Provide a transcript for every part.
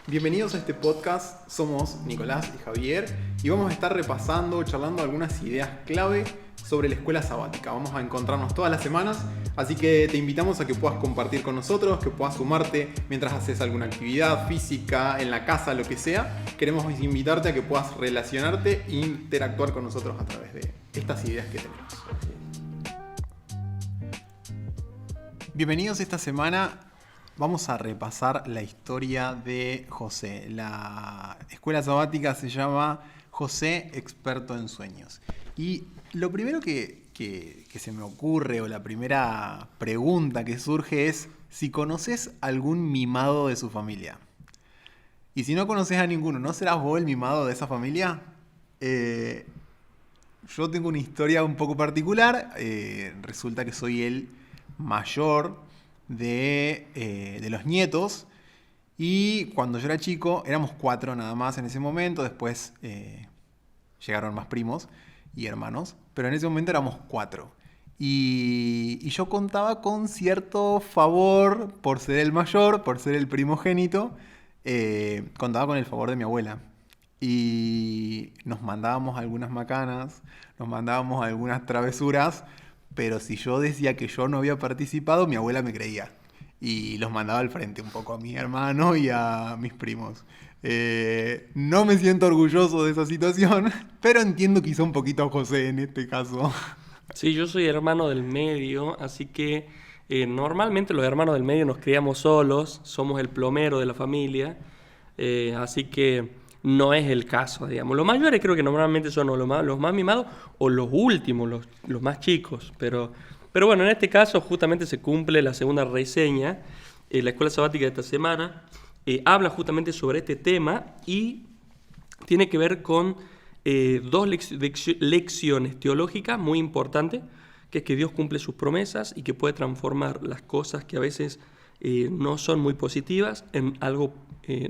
Bienvenidos a este podcast, somos Nicolás y Javier y vamos a estar repasando, charlando algunas ideas clave sobre la escuela sabática. Vamos a encontrarnos todas las semanas, así que te invitamos a que puedas compartir con nosotros, que puedas sumarte mientras haces alguna actividad física, en la casa, lo que sea. Queremos invitarte a que puedas relacionarte e interactuar con nosotros a través de estas ideas que tenemos. Bienvenidos esta semana. Vamos a repasar la historia de José. La escuela sabática se llama José Experto en Sueños. Y lo primero que se me ocurre, o la primera pregunta que surge es si conoces algún mimado de su familia. Y si no conoces a ninguno, ¿no serás vos el mimado de esa familia? Yo tengo una historia un poco particular. Resulta que soy el mayor de los nietos, y cuando yo era chico éramos 4 nada más en ese momento. Después llegaron más primos y hermanos, pero en ese momento éramos 4 y yo contaba con cierto favor por ser el mayor, por ser el primogénito. Contaba con el favor de mi abuela y nos mandábamos algunas macanas, nos mandábamos algunas travesuras. Pero si yo decía que yo no había participado, mi abuela me creía. Y los mandaba al frente un poco a mi hermano y a mis primos. No me siento orgulloso de esa situación, pero entiendo quizá un poquito a José en este caso. Sí, yo soy hermano del medio, así que normalmente los hermanos del medio nos criamos solos, somos el plomero de la familia, así que no es el caso, digamos. Los mayores creo que normalmente son los más mimados o los últimos, los más chicos. Pero bueno, en este caso justamente se cumple la segunda reseña. La escuela sabática de esta semana habla justamente sobre este tema y tiene que ver con dos lecciones teológicas muy importantes, que es que Dios cumple sus promesas y que puede transformar las cosas que a veces no son muy positivas en algo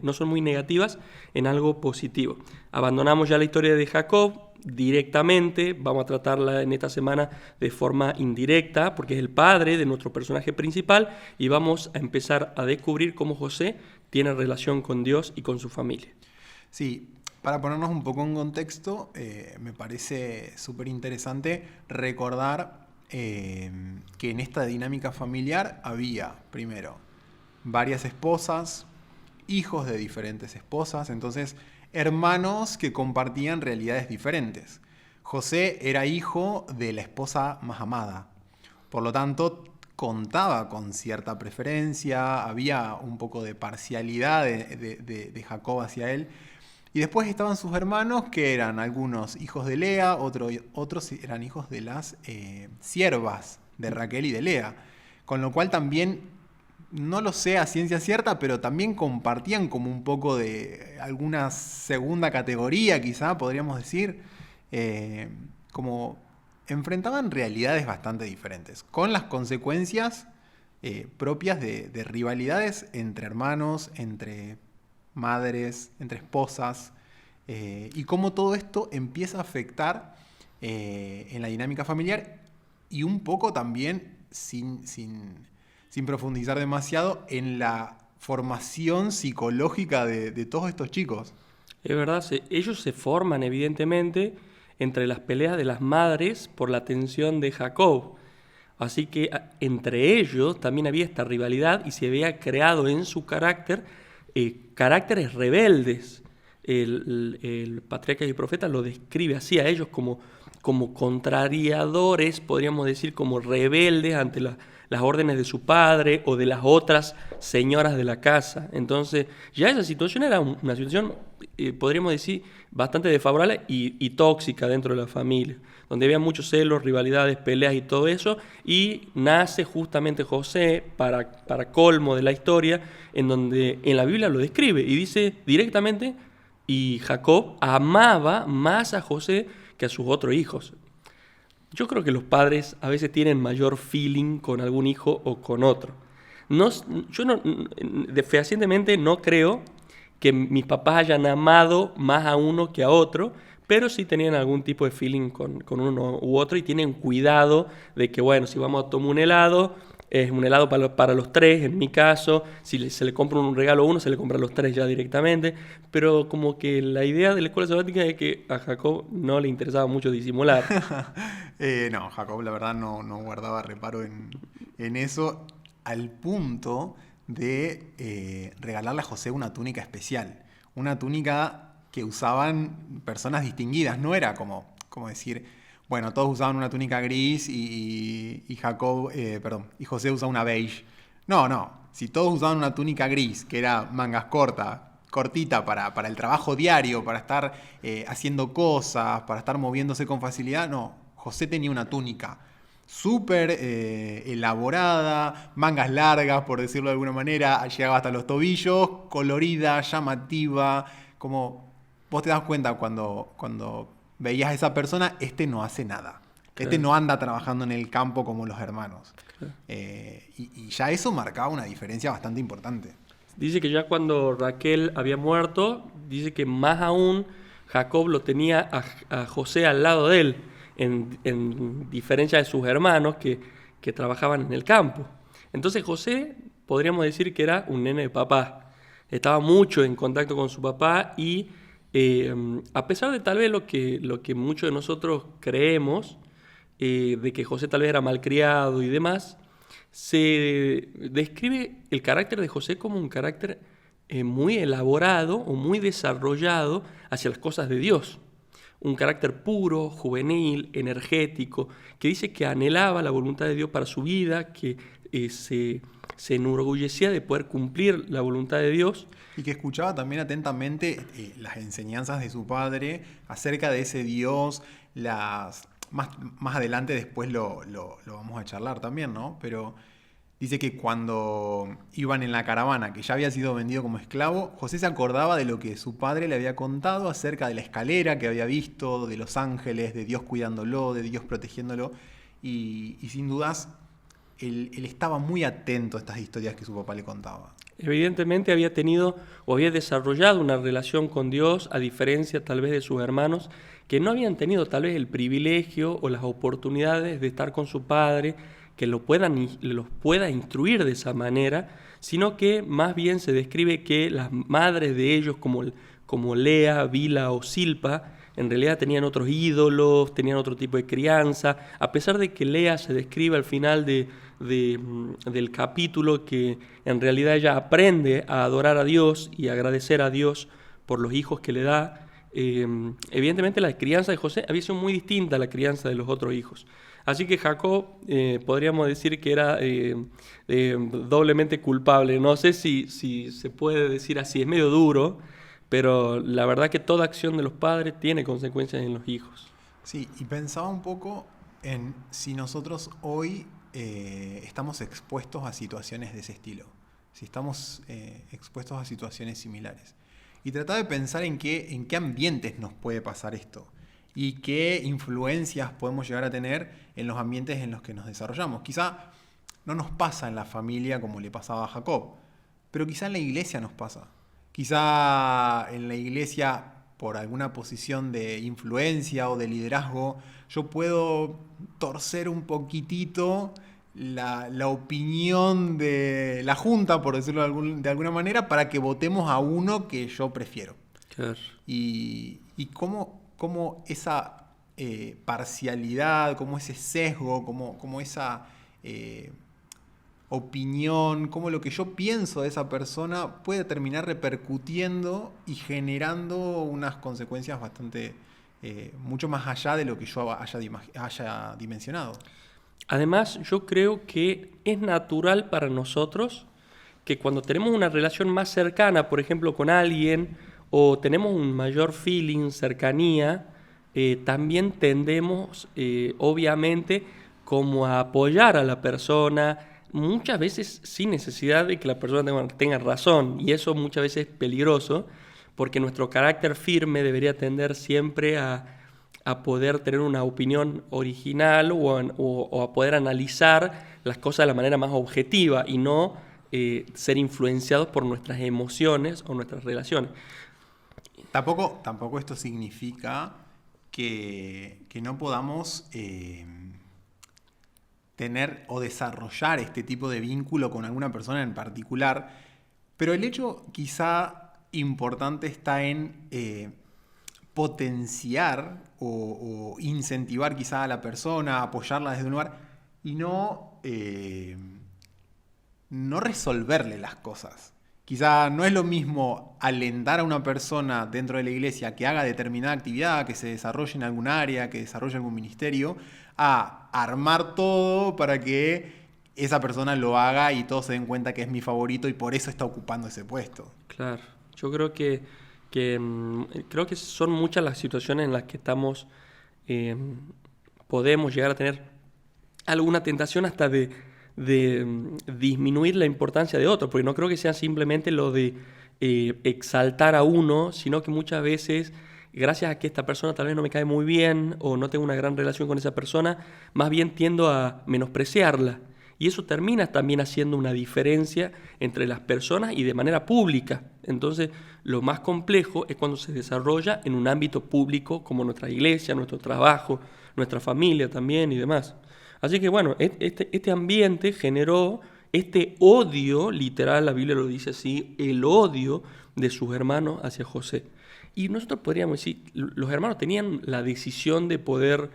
no son muy negativas en algo positivo. Abandonamos ya la historia de Jacob directamente, vamos a tratarla en esta semana de forma indirecta, porque es el padre de nuestro personaje principal, y vamos a empezar a descubrir cómo José tiene relación con Dios y con su familia. Sí, para ponernos un poco en contexto, me parece súper interesante recordar que en esta dinámica familiar había, primero, varias esposas, hijos de diferentes esposas, entonces hermanos que compartían realidades diferentes. José era hijo de la esposa más amada, por lo tanto contaba con cierta preferencia, había un poco de parcialidad de Jacob hacia él. Y después estaban sus hermanos, que eran algunos hijos de Lea, otros eran hijos de las siervas de Raquel y de Lea, con lo cual también, no lo sé a ciencia cierta, pero también compartían como un poco de alguna segunda categoría, quizá podríamos decir, como enfrentaban realidades bastante diferentes, con las consecuencias propias de rivalidades entre hermanos, entre madres, entre esposas, y cómo todo esto empieza a afectar en la dinámica familiar, y un poco también sin profundizar demasiado en la formación psicológica de todos estos chicos. Es verdad, ellos se forman evidentemente entre las peleas de las madres por la atención de Jacob. Así que entre ellos también había esta rivalidad y se había creado en su carácter caracteres rebeldes. El patriarca y el profeta lo describe así a ellos como contrariadores, podríamos decir, como rebeldes ante las órdenes de su padre o de las otras señoras de la casa. Entonces ya esa situación era una situación, podríamos decir, bastante desfavorable y tóxica dentro de la familia, donde había muchos celos, rivalidades, peleas y todo eso, y nace justamente José, para colmo de la historia, en donde en la Biblia lo describe y dice directamente: y Jacob amaba más a José que a sus otros hijos. Yo creo que los padres a veces tienen mayor feeling con algún hijo o con otro. Yo fehacientemente no creo que mis papás hayan amado más a uno que a otro, pero sí tenían algún tipo de feeling con uno u otro y tienen cuidado de que, bueno, si vamos a tomar un helado, es un helado para los tres, en mi caso, si se le compra un regalo a uno, se le compra a los tres ya directamente, pero como que la idea de la escuela sabática es que a Jacob no le interesaba mucho disimular. No, Jacob la verdad no guardaba reparo en eso, al punto de regalarle a José una túnica especial, una túnica que usaban personas distinguidas, no era como decir, bueno, todos usaban una túnica gris y Jacob, perdón, y José usaba una beige. No, si todos usaban una túnica gris, que era mangas cortas, cortita para el trabajo diario, para estar haciendo cosas, para estar moviéndose con facilidad, no, José tenía una túnica súper elaborada, mangas largas, por decirlo de alguna manera, llegaba hasta los tobillos, colorida, llamativa, como vos te das cuenta cuando veías a esa persona, este no hace nada. Claro. Este no anda trabajando en el campo como los hermanos. Claro. Y ya eso marcaba una diferencia bastante importante. Dice que ya cuando Raquel había muerto, dice que más aún Jacob lo tenía a José al lado de él, en diferencia de sus hermanos que trabajaban en el campo. Entonces José, podríamos decir que era un nene de papá. Estaba mucho en contacto con su papá y a pesar de tal vez lo que muchos de nosotros creemos, de que José tal vez era malcriado y demás, se describe el carácter de José como un carácter muy elaborado o muy desarrollado hacia las cosas de Dios. Un carácter puro, juvenil, energético, que dice que anhelaba la voluntad de Dios para su vida, que se enorgullecía de poder cumplir la voluntad de Dios. Y que escuchaba también atentamente las enseñanzas de su padre acerca de ese Dios, más adelante después lo vamos a charlar también, ¿no? Pero dice que cuando iban en la caravana, que ya había sido vendido como esclavo, José se acordaba de lo que su padre le había contado acerca de la escalera que había visto, de los ángeles, de Dios cuidándolo, de Dios protegiéndolo. Y sin dudas, él estaba muy atento a estas historias que su papá le contaba. Evidentemente había tenido o había desarrollado una relación con Dios, a diferencia tal vez de sus hermanos, que no habían tenido tal vez el privilegio o las oportunidades de estar con su padre, que los pueda instruir de esa manera, sino que más bien se describe que las madres de ellos, como Lea, Bila o Silpa, en realidad tenían otros ídolos, tenían otro tipo de crianza, a pesar de que Lea se describe al final del capítulo que en realidad ella aprende a adorar a Dios y agradecer a Dios por los hijos que le da. Evidentemente la crianza de José había sido muy distinta a la crianza de los otros hijos. Así que Jacob podríamos decir que era doblemente culpable. No sé si se puede decir así, es medio duro, pero la verdad que toda acción de los padres tiene consecuencias en los hijos. Sí, y pensaba un poco en si nosotros hoy estamos expuestos a situaciones de ese estilo, si estamos expuestos a situaciones similares. Y trataba de pensar en qué ambientes nos puede pasar esto y qué influencias podemos llegar a tener en los ambientes en los que nos desarrollamos. Quizá no nos pasa en la familia como le pasaba a Jacob, pero quizá en la iglesia nos pasa. Quizá en la iglesia, por alguna posición de influencia o de liderazgo, yo puedo torcer un poquitito la opinión de la junta, por decirlo de alguna manera, para que votemos a uno que yo prefiero. Claro. Y cómo esa parcialidad, como ese sesgo, como esa opinión, cómo lo que yo pienso de esa persona puede terminar repercutiendo y generando unas consecuencias bastante mucho más allá de lo que yo haya dimensionado. Además, yo creo que es natural para nosotros que cuando tenemos una relación más cercana, por ejemplo, con alguien, o tenemos un mayor feeling, cercanía, también tendemos, obviamente, como a apoyar a la persona, muchas veces sin necesidad de que la persona tenga razón, y eso muchas veces es peligroso, porque nuestro carácter firme debería tender siempre a poder tener una opinión original o a poder analizar las cosas de la manera más objetiva y no ser influenciados por nuestras emociones o nuestras relaciones. Tampoco esto significa que no podamos tener o desarrollar este tipo de vínculo con alguna persona en particular, pero el hecho quizá importante está en potenciar o incentivar quizá a la persona, apoyarla desde un lugar y no resolverle las cosas. Quizá no es lo mismo alentar a una persona dentro de la iglesia que haga determinada actividad, que se desarrolle en algún área, que desarrolle algún ministerio, a armar todo para que esa persona lo haga y todos se den cuenta que es mi favorito y por eso está ocupando ese puesto. Claro, yo creo creo que son muchas las situaciones en las que podemos llegar a tener alguna tentación hasta de disminuir la importancia de otro, porque no creo que sea simplemente lo de exaltar a uno, sino que muchas veces, gracias a que esta persona tal vez no me cae muy bien o no tengo una gran relación con esa persona, más bien tiendo a menospreciarla. Y eso termina también haciendo una diferencia entre las personas y de manera pública. Entonces, lo más complejo es cuando se desarrolla en un ámbito público como nuestra iglesia, nuestro trabajo, nuestra familia también y demás. Así que bueno, este ambiente generó este odio, literal, la Biblia lo dice así, el odio de sus hermanos hacia José. Y nosotros podríamos decir, los hermanos tenían la decisión de poder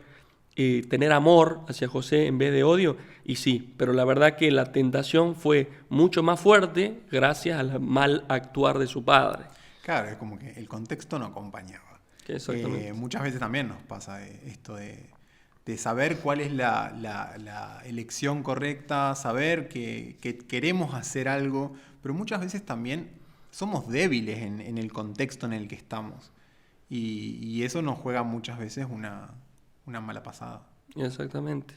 tener amor hacia José en vez de odio, y sí, pero la verdad que la tentación fue mucho más fuerte gracias al mal actuar de su padre. Claro, es como que el contexto no acompañaba. Exactamente. Muchas veces también nos pasa esto de saber cuál es la elección correcta, saber que queremos hacer algo, pero muchas veces también somos débiles en el contexto en el que estamos. Y eso nos juega muchas veces una mala pasada. Exactamente.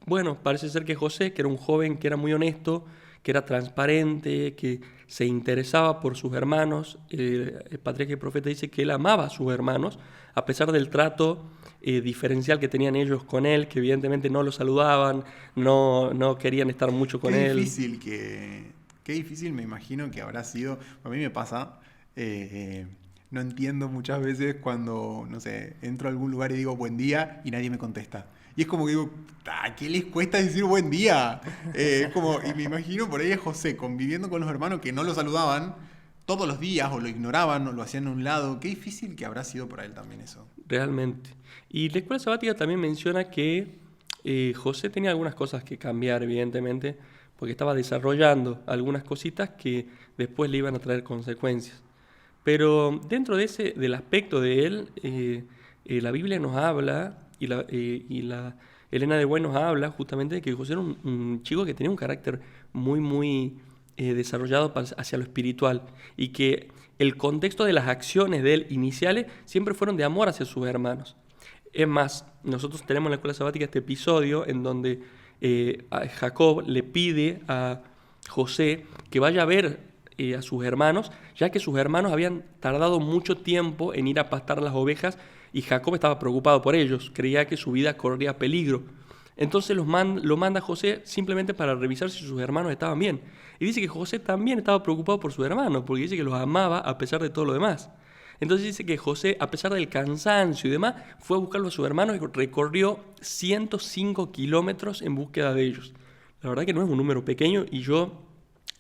Bueno, parece ser que José, que era un joven que era muy honesto, que era transparente, que se interesaba por sus hermanos, el patriarca y profeta dice que él amaba a sus hermanos, a pesar del trato diferencial que tenían ellos con él, que evidentemente no lo saludaban, no querían estar mucho con él. Qué difícil me imagino que habrá sido. A mí me pasa, no entiendo muchas veces cuando, no sé, entro a algún lugar y digo buen día y nadie me contesta. Y es como que digo, ¿qué les cuesta decir buen día? Y me imagino por ahí a José conviviendo con los hermanos que no lo saludaban todos los días o lo ignoraban o lo hacían a un lado. Qué difícil que habrá sido para él también eso. Realmente. Y la escuela sabática también menciona que José tenía algunas cosas que cambiar, evidentemente, porque estaba desarrollando algunas cositas que después le iban a traer consecuencias. Pero dentro del aspecto de él, la Biblia nos habla y la Elena de White nos habla justamente de que José era un chico que tenía un carácter muy, muy desarrollado hacia lo espiritual y que el contexto de las acciones de él iniciales siempre fueron de amor hacia sus hermanos. Es más, nosotros tenemos en la escuela sabática este episodio en donde Jacob le pide a José que vaya a ver a sus hermanos, ya que sus hermanos habían tardado mucho tiempo en ir a pastar las ovejas y Jacob estaba preocupado por ellos, creía que su vida corría peligro. Entonces lo manda a José simplemente para revisar si sus hermanos estaban bien. Y dice que José también estaba preocupado por sus hermanos, porque dice que los amaba a pesar de todo lo demás. Entonces dice que José, a pesar del cansancio y demás, fue a buscarlo a sus hermanos y recorrió 105 kilómetros en búsqueda de ellos. La verdad que no es un número pequeño y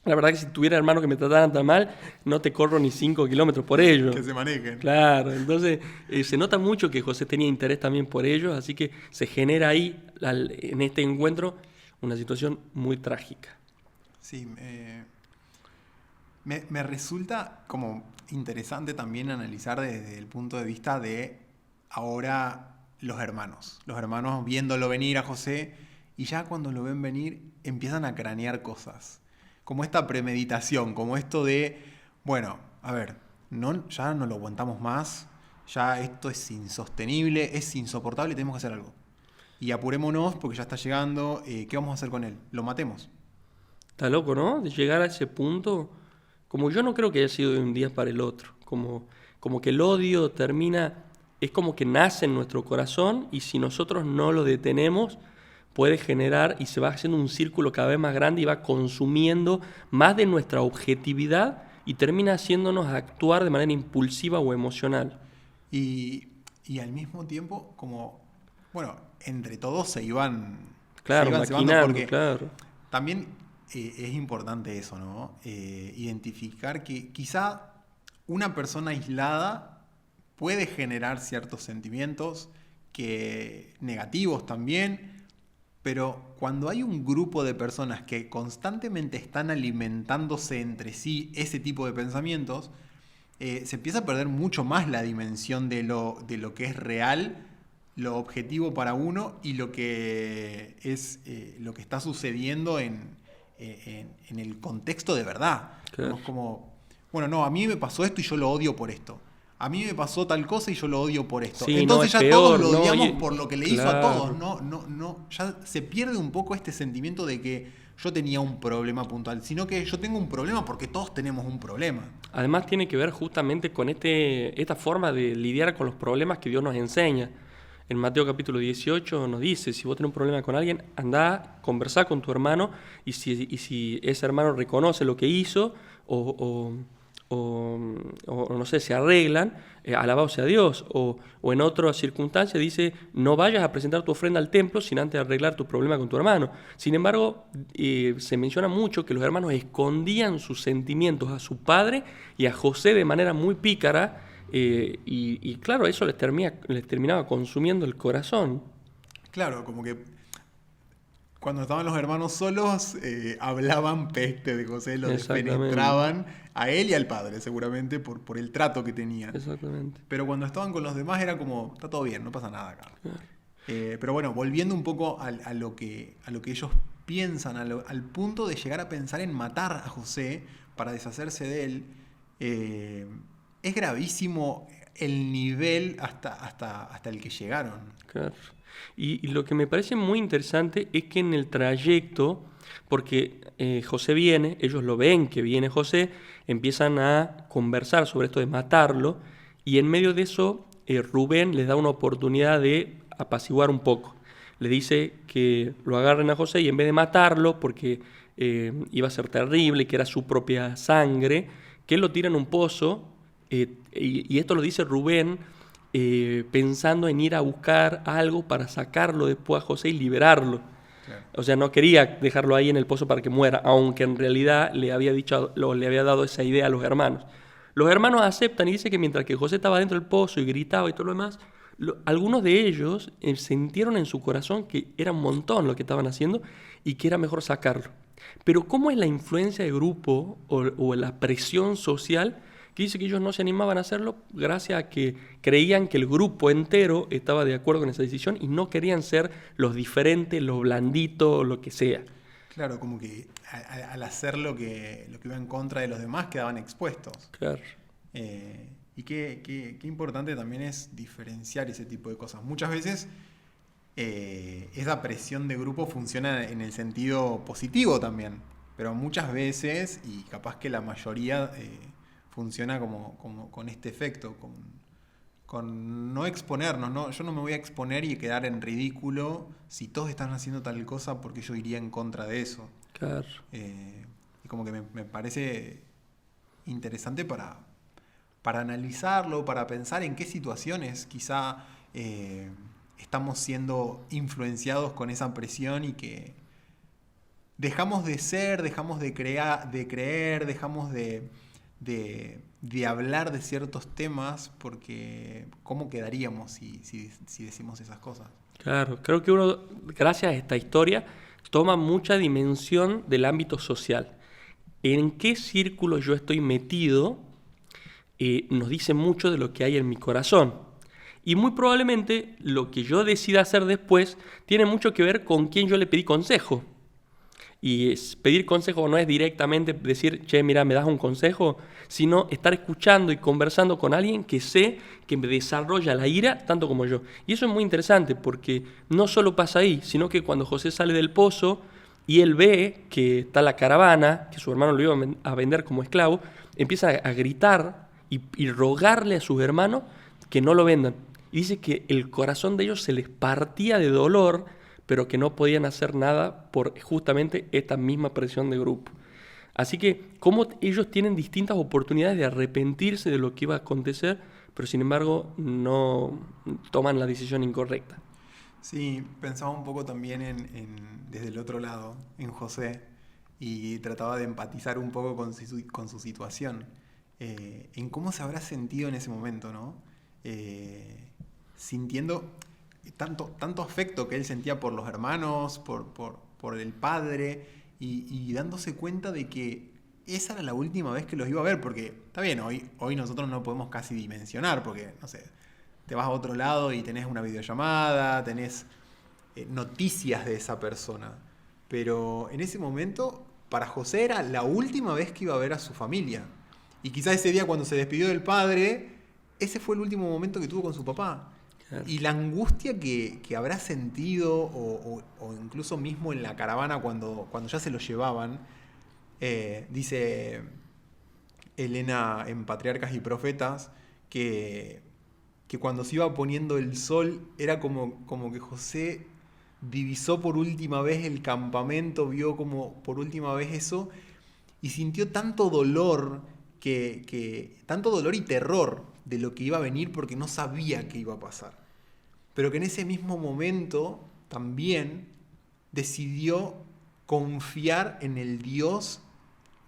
la verdad que si tuviera hermanos que me trataran tan mal, no te corro ni 5 kilómetros por ellos. Que se manejen. Claro, entonces se nota mucho que José tenía interés también por ellos, así que se genera ahí, en este encuentro, una situación muy trágica. Sí, me resulta como interesante también analizar desde el punto de vista de ahora los hermanos. Los hermanos viéndolo venir a José y ya cuando lo ven venir empiezan a cranear cosas. Como esta premeditación, como esto de, bueno, a ver, ya no lo aguantamos más, ya esto es insostenible, es insoportable y tenemos que hacer algo. Y apurémonos porque ya está llegando, ¿qué vamos a hacer con él? ¿Lo matemos? Está loco, ¿no? De llegar a ese punto, como yo no creo que haya sido de un día para el otro, como que el odio es como que nace en nuestro corazón y si nosotros no lo detenemos, puede generar y se va haciendo un círculo cada vez más grande y va consumiendo más de nuestra objetividad y termina haciéndonos actuar de manera impulsiva o emocional. Y al mismo tiempo, como, bueno, entre todos se iban Claro, se iban cebando maquinando, porque claro. también es importante eso, ¿no? Identificar que quizá una persona aislada puede generar ciertos sentimientos negativos también, pero cuando hay un grupo de personas que constantemente están alimentándose entre sí ese tipo de pensamientos, se empieza a perder mucho más la dimensión de lo que es real, lo objetivo para uno y lo que es lo que está sucediendo en el contexto de verdad. Claro. ¿No? Es como, bueno, no, a mí me pasó esto y yo lo odio por esto. A mí me pasó tal cosa y yo lo odio por esto. Sí, Entonces no, es ya todos peor, lo no, odiamos por lo que le hizo a claro. todos. Ya se pierde un poco este sentimiento de que yo tenía un problema puntual, sino que yo tengo un problema porque todos tenemos un problema. Además tiene que ver justamente con esta forma de lidiar con los problemas que Dios nos enseña. En Mateo capítulo 18 nos dice, si vos tenés un problema con alguien, andá, conversá con tu hermano y si ese hermano reconoce lo que hizo o no sé, se arreglan, alabado sea Dios. O en otra circunstancia dice, no vayas a presentar tu ofrenda al templo sin antes arreglar tu problema con tu hermano. Sin embargo, se menciona mucho que los hermanos escondían sus sentimientos a su padre y a José de manera muy pícara, y claro, eso les terminaba consumiendo el corazón. Claro, como que cuando estaban los hermanos solos, hablaban peste de José, lo Exactamente. despenetraban a él y al padre, seguramente, por el trato que tenían. Exactamente. Pero cuando estaban con los demás era como, está todo bien, no pasa nada acá. Claro. Pero bueno, volviendo un poco a lo que ellos piensan, al punto de llegar a pensar en matar a José para deshacerse de él, es gravísimo el nivel hasta el que llegaron. Claro. Y lo que me parece muy interesante es que en el trayecto, porque José viene, ellos lo ven que viene José, empiezan a conversar sobre esto de matarlo, y en medio de eso Rubén les da una oportunidad de apaciguar un poco. Le dice que lo agarren a José y en vez de matarlo, porque iba a ser terrible, que era su propia sangre, que lo tira en un pozo, y esto lo dice Rubén, pensando en ir a buscar algo para sacarlo después a José y liberarlo. Claro. O sea, no quería dejarlo ahí en el pozo para que muera, aunque en realidad le había dado esa idea a los hermanos. Los hermanos aceptan y dice que mientras que José estaba dentro del pozo y gritaba y todo lo demás, algunos de ellos sintieron en su corazón que era un montón lo que estaban haciendo y que era mejor sacarlo. Pero ¿cómo es la influencia de grupo o la presión social que dice que ellos no se animaban a hacerlo gracias a que creían que el grupo entero estaba de acuerdo con esa decisión y no querían ser los diferentes, los blanditos, lo que sea? Claro, como que al hacer lo que iba en contra de los demás quedaban expuestos. Claro. Y qué importante también es diferenciar ese tipo de cosas. Muchas veces esa presión de grupo funciona en el sentido positivo también, pero muchas veces, y capaz que la mayoría, funciona como con este efecto, con no exponernos, ¿no? Yo no me voy a exponer y quedar en ridículo si todos están haciendo tal cosa porque yo iría en contra de eso. Claro. Y como que me parece interesante para analizarlo, para pensar en qué situaciones quizá estamos siendo influenciados con esa presión y que dejamos de ser, dejamos de creer, dejamos de hablar de ciertos temas, porque ¿cómo quedaríamos si decimos esas cosas? Claro, creo que uno, gracias a esta historia, toma mucha dimensión del ámbito social. En qué círculo yo estoy metido nos dice mucho de lo que hay en mi corazón. Y muy probablemente lo que yo decida hacer después tiene mucho que ver con quién yo le pedí consejo. Y pedir consejo no es directamente decir, che, mira, ¿me das un consejo? Sino estar escuchando y conversando con alguien que sé que me desarrolla la ira tanto como yo. Y eso es muy interesante porque no solo pasa ahí, sino que cuando José sale del pozo y él ve que está la caravana, que su hermano lo iba a vender como esclavo, empieza a gritar y rogarle a sus hermanos que no lo vendan. Y dice que el corazón de ellos se les partía de dolor, pero que no podían hacer nada por justamente esta misma presión de grupo. Así que como ellos tienen distintas oportunidades de arrepentirse de lo que iba a acontecer, pero sin embargo no toman la decisión incorrecta. Sí, pensaba un poco también desde el otro lado, en José, y trataba de empatizar un poco con su situación, en cómo se habrá sentido en ese momento, ¿no? Eh, Sintiendo tanto afecto que él sentía por los hermanos, por el padre, y dándose cuenta de que esa era la última vez que los iba a ver, porque está bien, hoy nosotros no podemos casi dimensionar, porque, no sé, te vas a otro lado y tenés una videollamada, tenés noticias de esa persona. Pero en ese momento, para José era la última vez que iba a ver a su familia. Y quizás ese día cuando se despidió del padre, ese fue el último momento que tuvo con su papá. Claro. Y la angustia que habrá sentido, o incluso mismo en la caravana cuando ya se lo llevaban, dice Elena en Patriarcas y Profetas, que, que cuando se iba poniendo el sol era como que José divisó por última vez el campamento, vio como por última vez eso y sintió tanto dolor tanto dolor y terror de lo que iba a venir porque no sabía qué iba a pasar. Pero que en ese mismo momento también decidió confiar en el Dios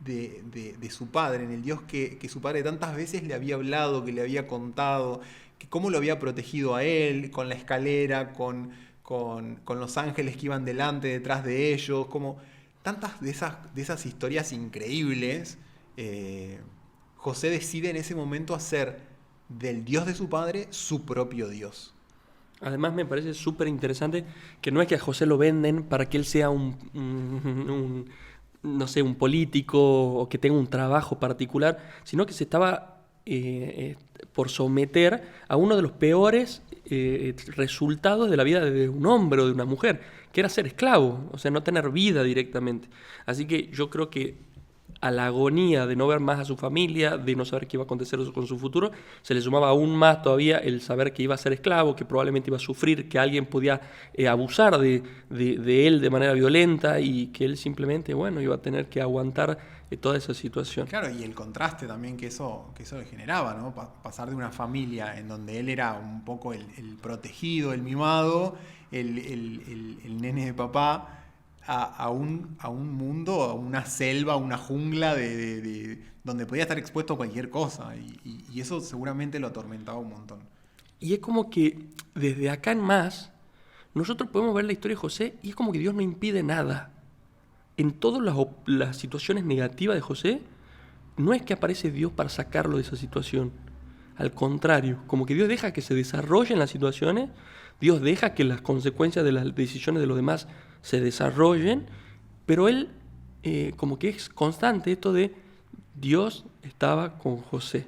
de su padre, en el Dios que su padre tantas veces le había hablado, que le había contado, que cómo lo había protegido a él, con la escalera, con los ángeles que iban delante, detrás de ellos, como tantas de esas historias increíbles. José decide en ese momento hacer del Dios de su padre su propio Dios. Además me parece súper interesante que no es que a José lo venden para que él sea no sé, un político o que tenga un trabajo particular, sino que se estaba por someter a uno de los peores resultados de la vida de un hombre o de una mujer, que era ser esclavo, o sea, no tener vida directamente. Así que yo creo que a la agonía de no ver más a su familia, de no saber qué iba a acontecer con su futuro, se le sumaba aún más todavía el saber que iba a ser esclavo, que probablemente iba a sufrir, que alguien podía abusar de él de manera violenta y que él simplemente, bueno, iba a tener que aguantar toda esa situación. Claro, y el contraste también que eso le generaba, ¿no? Pasar de una familia en donde él era un poco el protegido, el mimado, el nene de papá, a un mundo, a una selva, a una jungla donde podía estar expuesto a cualquier cosa. Y eso seguramente lo atormentaba un montón. Y es como que desde acá en más, nosotros podemos ver la historia de José y es como que Dios no impide nada. En todas las situaciones negativas de José, no es que aparece Dios para sacarlo de esa situación. Al contrario, como que Dios deja que se desarrollen las situaciones, Dios deja que las consecuencias de las decisiones de los demás se desarrollen, pero Él como que es constante esto de Dios estaba con José.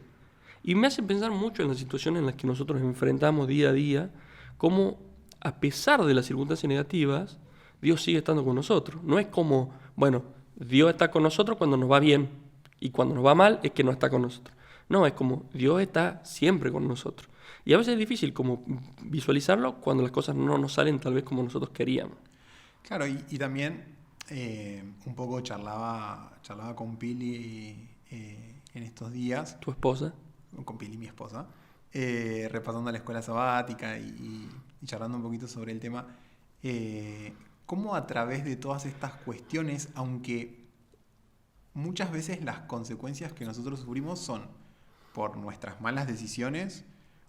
Y me hace pensar mucho en las situaciones en las que nosotros enfrentamos día a día, cómo a pesar de las circunstancias negativas, Dios sigue estando con nosotros. No es como, bueno, Dios está con nosotros cuando nos va bien y cuando nos va mal es que no está con nosotros. No, es como Dios está siempre con nosotros. Y a veces es difícil como visualizarlo cuando las cosas no nos salen tal vez como nosotros queríamos. Claro, y también un poco charlaba con Pili en estos días, ¿Tu esposa? con Pili, mi esposa, repasando la escuela sabática y charlando un poquito sobre el tema, cómo a través de todas estas cuestiones, aunque muchas veces las consecuencias que nosotros sufrimos son por nuestras malas decisiones,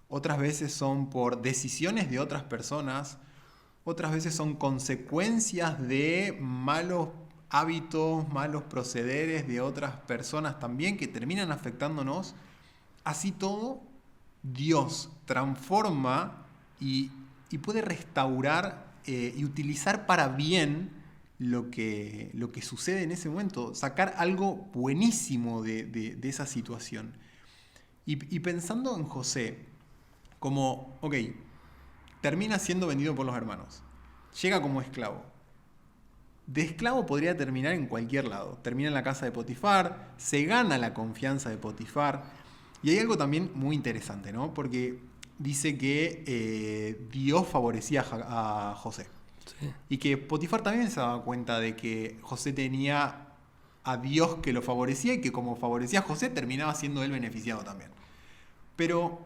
otras veces son por decisiones de otras personas, otras veces son consecuencias de malos hábitos, malos procederes de otras personas también que terminan afectándonos. Así todo, Dios transforma y puede restaurar y utilizar para bien lo que sucede en ese momento, sacar algo buenísimo de esa situación. Y pensando en José, como, ok, termina siendo vendido por los hermanos, llega como esclavo. De esclavo podría terminar en cualquier lado. Termina en la casa de Potifar, se gana la confianza de Potifar. Y hay algo también muy interesante, ¿no? Porque dice que Dios favorecía a José. Sí. Y que Potifar también se daba cuenta de que José tenía a Dios que lo favorecía y que como favorecía a José terminaba siendo él beneficiado también. Pero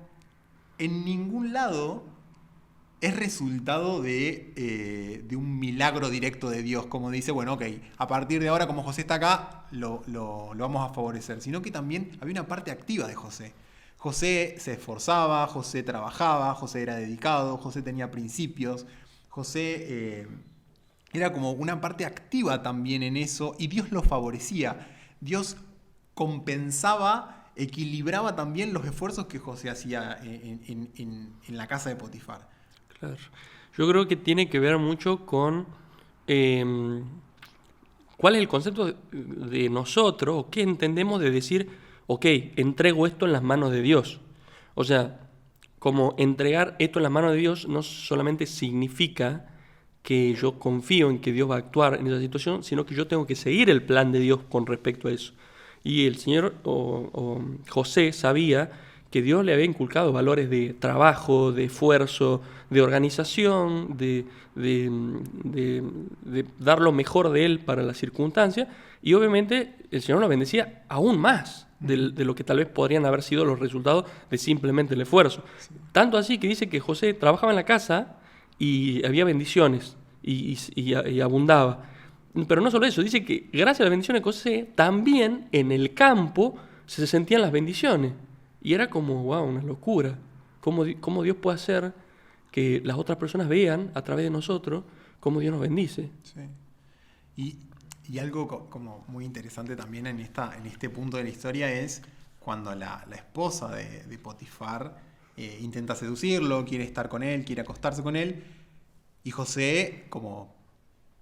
en ningún lado es resultado de un milagro directo de Dios, como dice, bueno, ok, a partir de ahora, como José está acá, lo vamos a favorecer, sino que también había una parte activa de José. José se esforzaba, José trabajaba, José era dedicado, José tenía principios, José era como una parte activa también en eso, y Dios lo favorecía. Dios compensaba, equilibraba también los esfuerzos que José hacía en la casa de Potifar. Claro. Yo creo que tiene que ver mucho con cuál es el concepto de nosotros, o qué entendemos de decir, ok, entrego esto en las manos de Dios. O sea, como entregar esto en las manos de Dios no solamente significa que yo confío en que Dios va a actuar en esa situación, sino que yo tengo que seguir el plan de Dios con respecto a eso. Y el Señor o José sabía que Dios le había inculcado valores de trabajo, de esfuerzo, de organización, de dar lo mejor de él para la circunstancia, y obviamente el Señor lo bendecía aún más de lo que tal vez podrían haber sido los resultados de simplemente el esfuerzo. Sí. Tanto así que dice que José trabajaba en la casa y había bendiciones y abundaba. Pero no solo eso, dice que gracias a las bendiciones de José, también en el campo se sentían las bendiciones. Y era como, wow, una locura. ¿Cómo Dios puede hacer que las otras personas vean a través de nosotros cómo Dios nos bendice? Sí. Y algo como muy interesante también en este punto de la historia es cuando la esposa de Potifar intenta seducirlo, quiere estar con él, quiere acostarse con él. Y José, como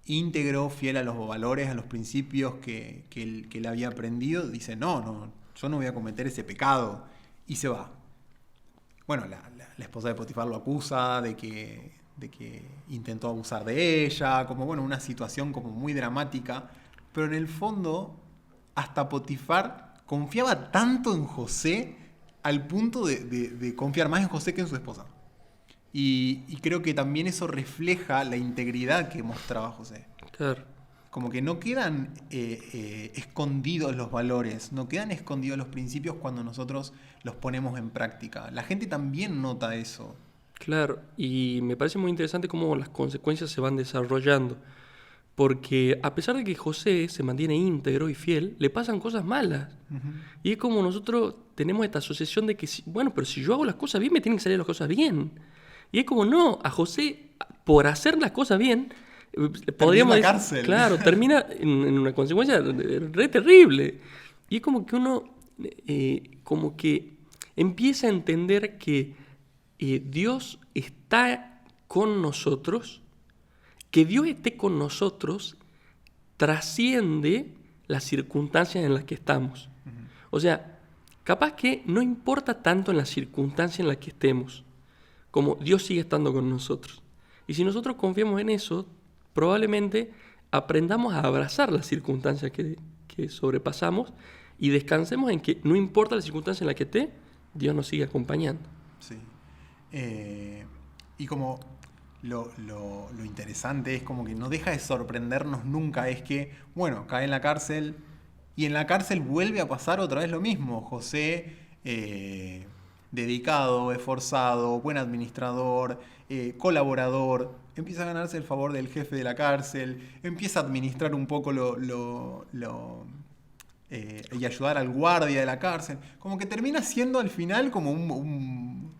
íntegro, fiel a los valores, a los principios que él había aprendido, dice, no, yo no voy a cometer ese pecado. Y se va. Bueno, la esposa de Potifar lo acusa de que intentó abusar de ella, como bueno, una situación como muy dramática, pero en el fondo hasta Potifar confiaba tanto en José al punto de confiar más en José que en su esposa. Y creo que también eso refleja la integridad que mostraba José. Claro. Como que no quedan escondidos los valores, no quedan escondidos los principios cuando nosotros los ponemos en práctica. La gente también nota eso. Claro, y me parece muy interesante cómo las consecuencias se van desarrollando. Porque a pesar de que José se mantiene íntegro y fiel, le pasan cosas malas. Uh-huh. Y es como nosotros tenemos esta asociación de que, pero si yo hago las cosas bien, me tienen que salir las cosas bien. Y es como, no, a José, por hacer las cosas bien, podríamos decir, cárcel. Claro, termina en una consecuencia re terrible. Y es como que uno como que empieza a entender que Dios está con nosotros, que Dios esté con nosotros trasciende las circunstancias en las que estamos. Uh-huh. O sea, capaz que no importa tanto en las circunstancias en las que estemos, como Dios sigue estando con nosotros. Y si nosotros confiamos en eso, probablemente aprendamos a abrazar las circunstancias que sobrepasamos y descansemos en que no importa la circunstancia en la que esté, Dios nos sigue acompañando. Sí. Y como lo interesante es como que no deja de sorprendernos nunca, es que, bueno, cae en la cárcel y en la cárcel vuelve a pasar otra vez lo mismo. José, dedicado, esforzado, buen administrador, colaborador, empieza a ganarse el favor del jefe de la cárcel, empieza a administrar un poco y ayudar al guardia de la cárcel. Como que termina siendo al final como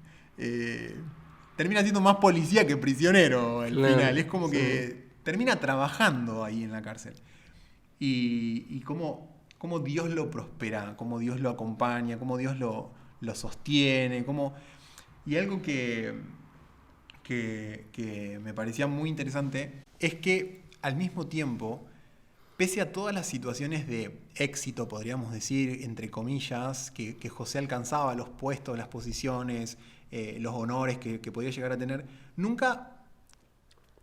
termina siendo más policía que prisionero al final. Es como que termina trabajando ahí en la cárcel. Y cómo Dios lo prospera, cómo Dios lo acompaña, cómo Dios lo sostiene. Y algo que me parecía muy interesante es que al mismo tiempo, pese a todas las situaciones de éxito, podríamos decir, entre comillas, que José alcanzaba, los puestos, las posiciones, los honores que podía llegar a tener, nunca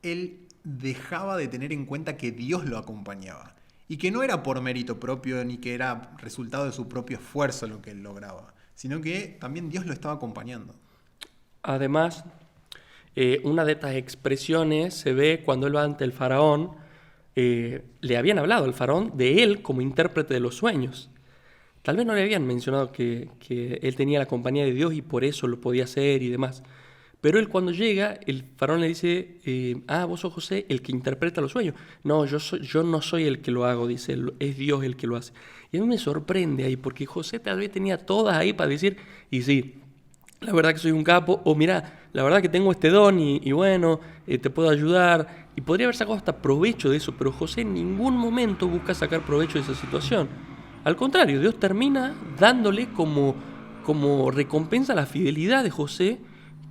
él dejaba de tener en cuenta que Dios lo acompañaba. Y que no era por mérito propio ni que era resultado de su propio esfuerzo lo que él lograba, sino que también Dios lo estaba acompañando. Además, una de estas expresiones se ve cuando él va ante el faraón. Le habían hablado al faraón de él como intérprete de los sueños. Tal vez no le habían mencionado que él tenía la compañía de Dios y por eso lo podía hacer y demás. Pero él cuando llega, el faraón le dice, vos sos José el que interpreta los sueños. No, yo no soy el que lo hago, dice, es Dios el que lo hace. Y a mí me sorprende ahí, porque José tal vez tenía todas ahí para decir, y sí, la verdad que soy un capo, o mirá, la verdad que tengo este don y bueno, te puedo ayudar. Y podría haber sacado hasta provecho de eso, pero José en ningún momento busca sacar provecho de esa situación. Al contrario, Dios termina dándole como recompensa la fidelidad de José,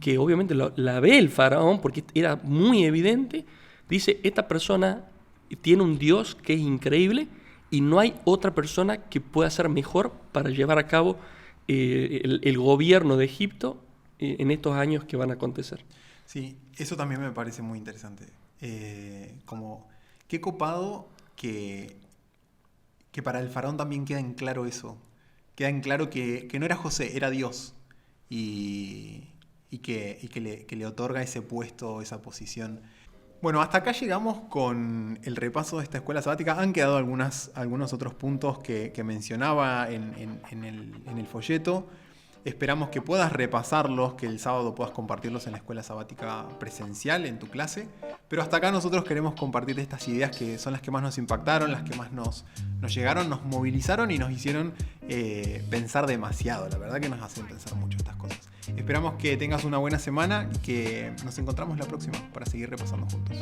que obviamente la ve el faraón porque era muy evidente. Dice, esta persona tiene un Dios que es increíble y no hay otra persona que pueda ser mejor para llevar a cabo el gobierno de Egipto en estos años que van a acontecer. Sí, eso también me parece muy interesante. Como, qué copado que para el faraón también queda en claro eso. Queda en claro que no era José, era Dios. Y que le otorga ese puesto, esa posición. Bueno, hasta acá llegamos con el repaso de esta escuela sabática. Han quedado algunos otros puntos que mencionaba en el folleto. Esperamos que puedas repasarlos, que el sábado puedas compartirlos en la escuela sabática presencial, en tu clase. Pero hasta acá nosotros queremos compartir estas ideas que son las que más nos impactaron, las que más nos llegaron, nos movilizaron y nos hicieron pensar demasiado. La verdad que nos hacen pensar mucho estas cosas. Esperamos que tengas una buena semana y que nos encontramos la próxima para seguir repasando juntos.